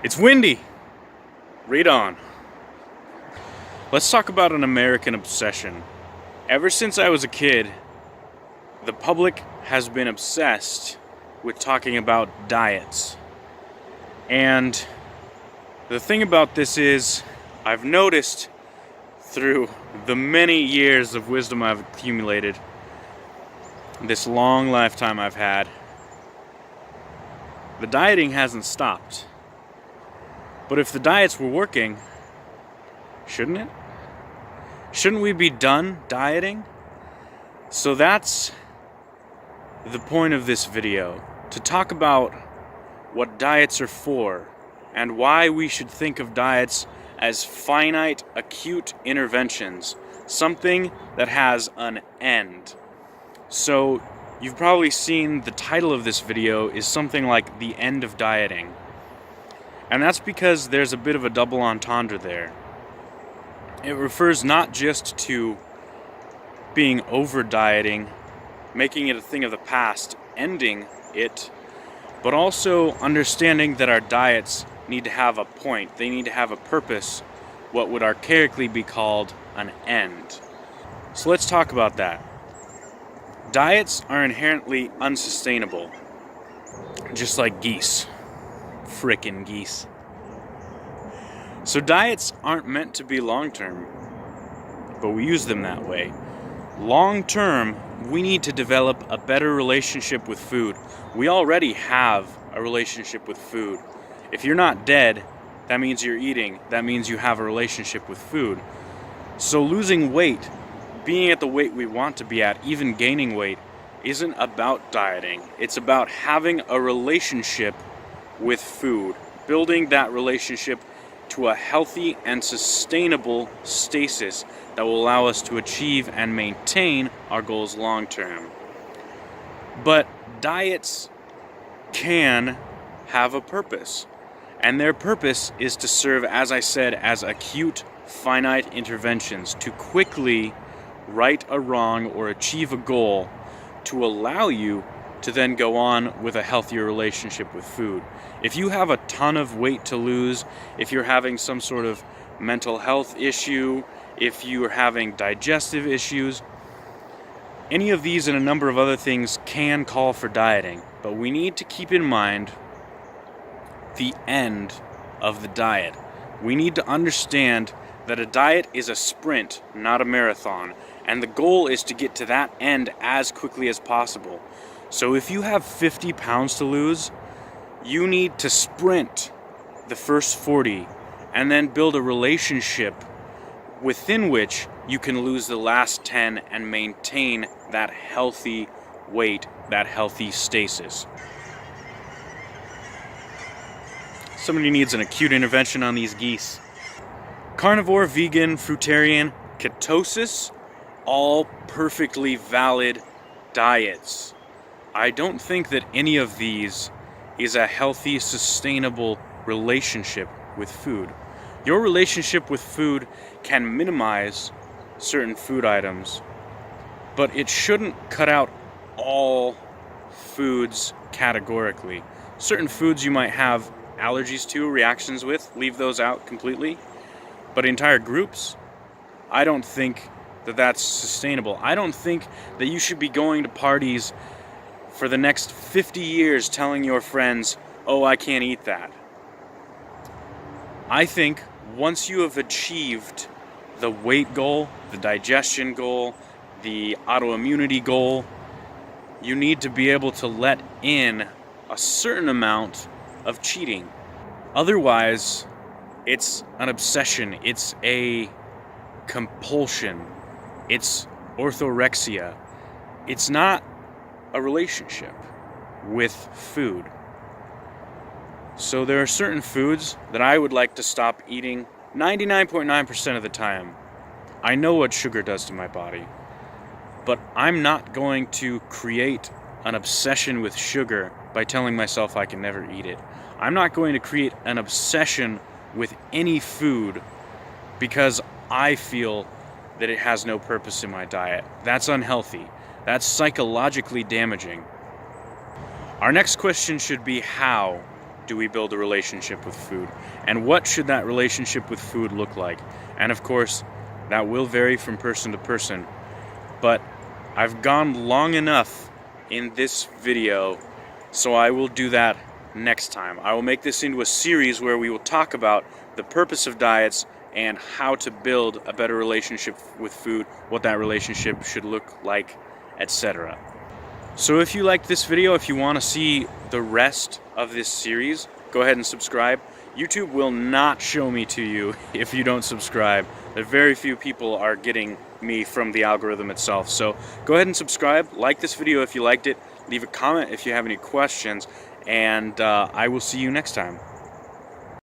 It's windy. Read on. Let's talk about an American obsession. Ever since I was a kid, the public has been obsessed with talking about diets. And the thing about this is, I've noticed through the many years of wisdom I've accumulated, this long lifetime I've had, the dieting hasn't stopped. But if the diets were working, shouldn't it? Shouldn't we be done dieting? So that's the point of this video, to talk about what diets are for and why we should think of diets as finite, acute interventions, something that has an end. So you've probably seen the title of this video is something like The End of Dieting. And that's because there's a bit of a double entendre there. It refers not just to being over dieting, making it a thing of the past, ending it, but also understanding that our diets need to have a point, they need to have a purpose, what would archaically be called an end. So let's talk about that. Diets are inherently unsustainable, just like geese. Frickin' geese. So diets aren't meant to be long-term, but we use them that way. Long-term, we need to develop a better relationship with food. We already have a relationship with food. If you're not dead, that means you're eating. That means you have a relationship with food. So losing weight, being at the weight we want to be at, even gaining weight, isn't about dieting. It's about having a relationship with food, building that relationship to a healthy and sustainable stasis that will allow us to achieve and maintain our goals long term. But diets can have a purpose, and their purpose is to serve, as I said, as acute, finite interventions to quickly right a wrong or achieve a goal to allow you to then go on with a healthier relationship with food. If you have a ton of weight to lose, if you're having some sort of mental health issue, if you're having digestive issues, any of these and a number of other things can call for dieting. But we need to keep in mind the end of the diet. We need to understand that a diet is a sprint, not a marathon, and the goal is to get to that end as quickly as possible. So if you have 50 pounds to lose, you need to sprint the first 40 and then build a relationship within which you can lose the last 10 and maintain that healthy weight, that healthy stasis. Somebody needs an acute intervention on these geese. Carnivore, vegan, fruitarian, ketosis, all perfectly valid diets. I don't think that any of these is a healthy, sustainable relationship with food. Your relationship with food can minimize certain food items, but it shouldn't cut out all foods categorically. Certain foods you might have allergies to, reactions with, leave those out completely. But entire groups, I don't think that that's sustainable. I don't think that you should be going to parties for the next 50 years telling your friends, oh, I can't eat that. I think once you have achieved the weight goal, the digestion goal, the autoimmunity goal, you need to be able to let in a certain amount of cheating. Otherwise, it's an obsession, it's a compulsion, it's orthorexia. It's not a relationship with food. So there are certain foods that I would like to stop eating 99.9% of the time. I know what sugar does to my body, but I'm not going to create an obsession with sugar by telling myself I can never eat it. I'm not going to create an obsession with any food because I feel that it has no purpose in my diet. That's unhealthy. That's psychologically damaging. Our next question should be how. do we build a relationship with food? And what should that relationship with food look like? And of course, that will vary from person to person. But I've gone long enough in this video, so I will do that next time. I will make this into a series where we will talk about the purpose of diets and how to build a better relationship with food, what that relationship should look like, etc. So if you liked this video, if you want to see the rest of this series, go ahead and subscribe. YouTube will not show me to you if you don't subscribe. Very few people are getting me from the algorithm itself. So go ahead and subscribe, like this video if you liked it, leave a comment if you have any questions, and I will see you next time.